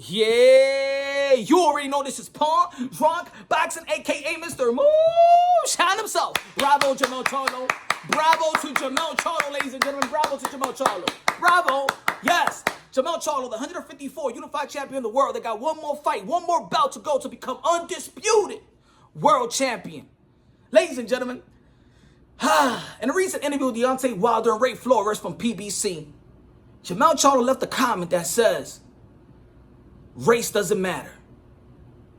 Yeah, you already know this is Pawn, Drunk, Boxing, a.k.a. Mr. Moonshine himself. Bravo, Jermell Charlo. Bravo to Jermell Charlo, ladies and gentlemen. Bravo to Jermell Charlo. Bravo. Yes, Jermell Charlo, the 154 unified champion of the world. They got one more fight, one more bout to go to become undisputed world champion. Ladies and gentlemen, in a recent interview with Deontay Wilder Ray Flores from PBC, Jermell Charlo left a comment that says, race doesn't matter.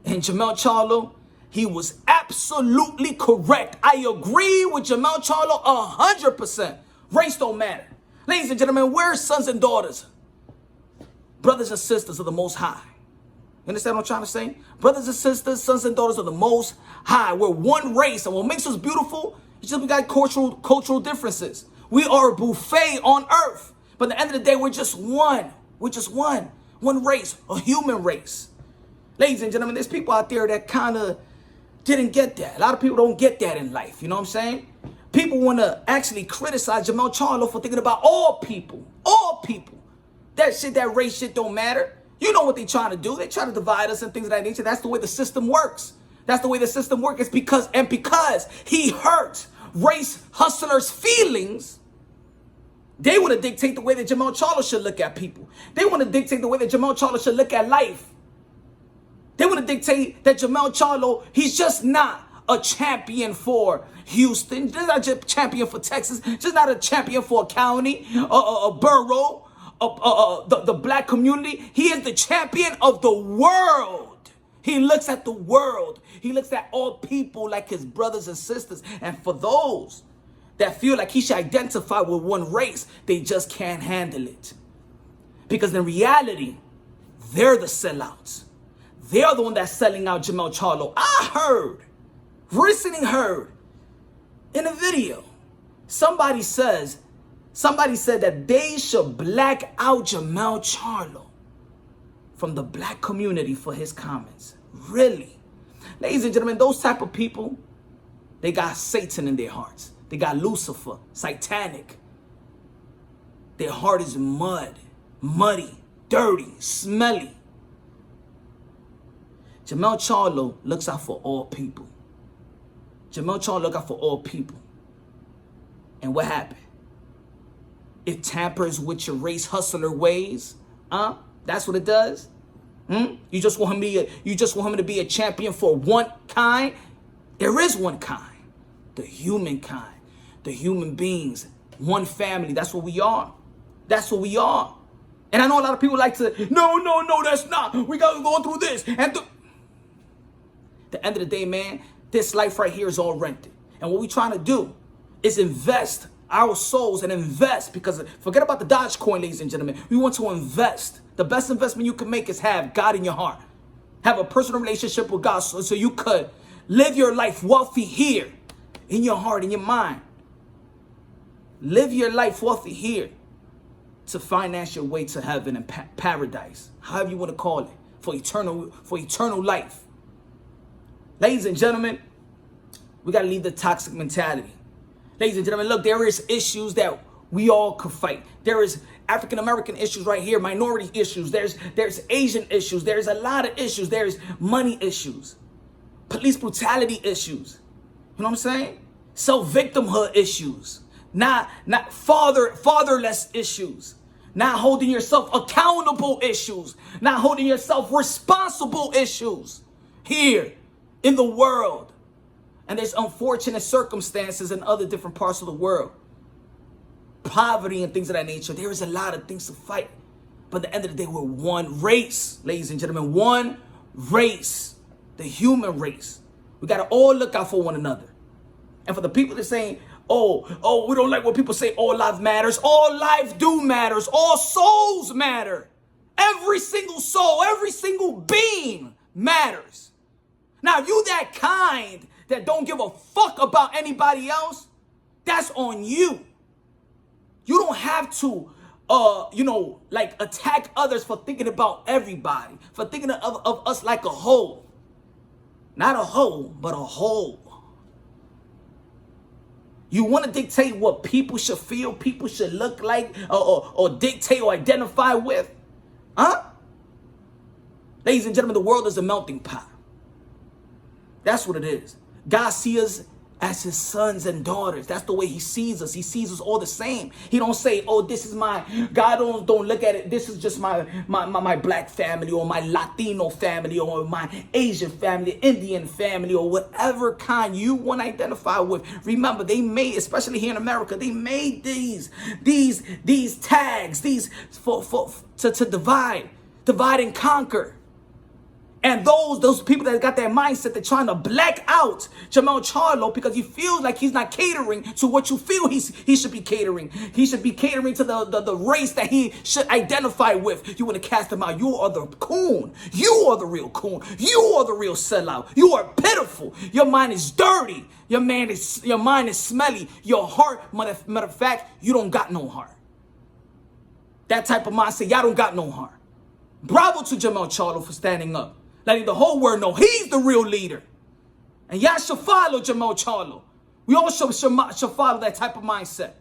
And Jermell Charlo, he was absolutely correct. I agree with Jermell Charlo 100%. Race don't matter. Ladies and gentlemen, we're sons and daughters, brothers and sisters of the Most High. You understand what I'm trying to say? Brothers and sisters, sons and daughters of the Most High. We're one race, and what makes us beautiful is just we got cultural differences. We are a buffet on earth, but at the end of the day, we're just one. We're just one. One race, a human race. Ladies and gentlemen, there's people out there that kind of didn't get that. A lot of people don't get that in life. You know what I'm saying? People want to actually criticize Jermell Charlo for thinking about all people. All people. That shit, that race shit don't matter. You know what they trying to do. They try to divide us and things of that nature. That's the way the system works. That's the way the system works. It's because he hurt race hustlers' feelings, they want to dictate the way that Jermell Charlo should look at people. They want to dictate the way that Jermell Charlo should look at life. They want to dictate that Jermell Charlo, he's just not a champion for Houston. He's not a champion for Texas. Just not a champion for a county, a borough, the black community. He is the champion of the world. He looks at the world. He looks at all people like his brothers and sisters. And for those that feel like he should identify with one race, they just can't handle it. Because in reality, they're the sellouts. They're the one that's selling out Jermell Charlo. I recently heard in a video, somebody said that they should black out Jermell Charlo from the black community for his comments. Really? Ladies and gentlemen, those type of people, they got Satan in their hearts. They got Lucifer, satanic. Their heart is muddy, dirty, smelly. Jermell Charlo looks out for all people. Jermell Charlo looks out for all people. And what happened? It tampers with your race hustler ways. That's what it does. You just want him to be a champion for one kind. There is one kind. The human kind. The human beings, one family. That's what we are. That's what we are. And I know a lot of people like to, no, that's not. We got to go through this. And at the end of the day, man, this life right here is all rented. And what we're trying to do is invest our souls and invest, because forget about the Dogecoin, ladies and gentlemen. We want to invest. The best investment you can make is have God in your heart. Have a personal relationship with God so you could live your life wealthy here in your heart, in your mind. Live your life wealthy here to finance your way to heaven and paradise, however you want to call it, for eternal life. Ladies and gentlemen, we got to leave the toxic mentality. Ladies and gentlemen, look, there is issues that we all could fight. There is African-American issues right here, minority issues. There's Asian issues. There's a lot of issues. There's money issues, police brutality issues. You know what I'm saying? Self-victimhood issues. Not fatherless issues. Not holding yourself accountable issues. Not holding yourself responsible issues here in the world. And there's unfortunate circumstances in other different parts of the world. Poverty and things of that nature. There is a lot of things to fight. But at the end of the day, we're one race, ladies and gentlemen. One race. The human race. We got to all look out for one another. And for the people that saying, oh, we don't like what people say, all life matters. All life do matters. All souls matter. Every single soul, every single being matters. Now, if you that kind that don't give a fuck about anybody else, that's on you. You don't have to, attack others for thinking about everybody, for thinking of us like a whole. Not a whole, but a whole. You want to dictate what people should feel, people should look like, or dictate or identify with? Huh? Ladies and gentlemen, the world is a melting pot. That's what it is. God sees us as his sons and daughters. That's the way he sees us. He sees us all the same. He don't say, oh, this is my, God don't look at it. This is just my black family or my Latino family or my Asian family, Indian family, or whatever kind you want to identify with. Remember, they made, especially here in America, they made these tags, to divide and conquer. And those people that got that mindset, they're trying to black out Jermell Charlo because he feels like he's not catering to what you feel he should be catering. He should be catering to the race that he should identify with. You want to cast him out. You are the coon. You are the real coon. You are the real sellout. You are pitiful. Your mind is dirty. Your mind is smelly. Your heart, matter of fact, you don't got no heart. That type of mindset, y'all don't got no heart. Bravo to Jermell Charlo for standing up. Letting the whole world know he's the real leader. And y'all should follow Jermell Charlo. We all should follow that type of mindset.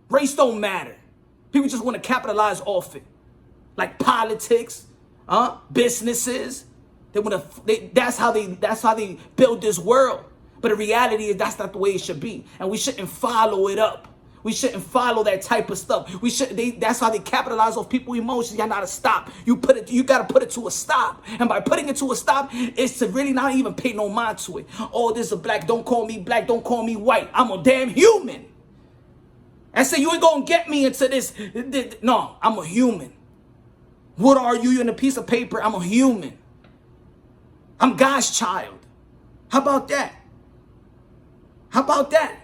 Race don't matter. People just want to capitalize off it. Like politics, businesses. That's how they build this world. But the reality is that's not the way it should be. And we shouldn't follow it up. We shouldn't follow that type of stuff. That's how they capitalize off people's emotions. Y'all gotta stop. You gotta put it to a stop. And by putting it to a stop, it's to really not even pay no mind to it. Oh, this is a black. Don't call me black. Don't call me white. I'm a damn human. I say you ain't gonna get me into this. No, I'm a human. What are you in a piece of paper? I'm a human. I'm God's child. How about that? How about that?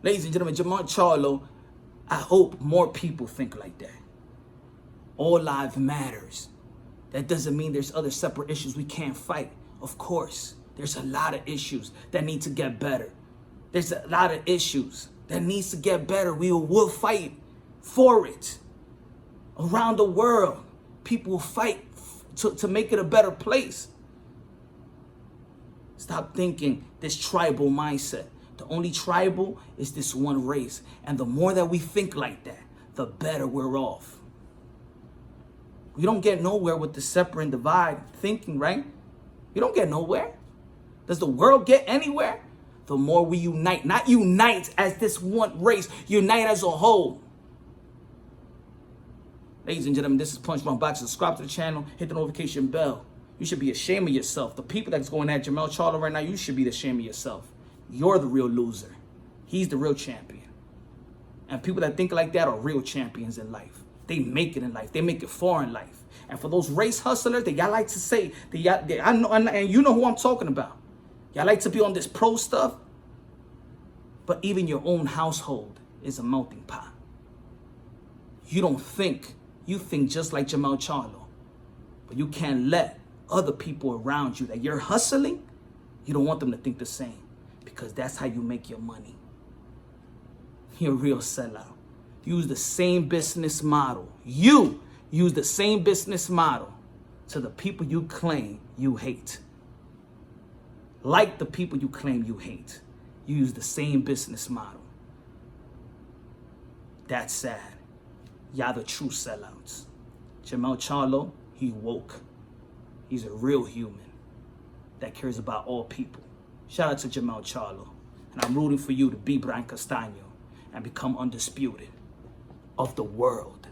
Ladies and gentlemen, Jermell Charlo, I hope more people think like that. All lives matters. That doesn't mean there's other separate issues we can't fight. Of course, there's a lot of issues that need to get better. There's a lot of issues that needs to get better. We will fight for it. Around the world, people will fight to make it a better place. Stop thinking this tribal mindset. The only tribal is this one race. And the more that we think like that, the better we're off. We don't get nowhere with the separate and divide thinking, right? You don't get nowhere. Does the world get anywhere? The more we unite, not unite as this one race, unite as a whole. Ladies and gentlemen, this is Punch Drunk Boxing. Subscribe to the channel, hit the notification bell. You should be ashamed of yourself. The people that's going at Jermell Charlo right now, you should be ashamed of yourself. You're the real loser. He's the real champion. And people that think like that are real champions in life. They make it in life. They make it far in life. And for those race hustlers that y'all like to say, I know, and you know who I'm talking about. Y'all like to be on this pro stuff. But even your own household is a melting pot. You don't think. You think just like Jermell Charlo. But you can't let other people around you that you're hustling, you don't want them to think the same. Because that's how you make your money. You're a real sellout. Use the same business model. You use the same business model to the people you claim you hate. Like the people you claim you hate. You use the same business model. That's sad. Y'all the true sellouts. Jermell Charlo, he woke. He's a real human that cares about all people. Shout out to Jermell Charlo. And I'm rooting for you to be Brian Castano and become undisputed of the world.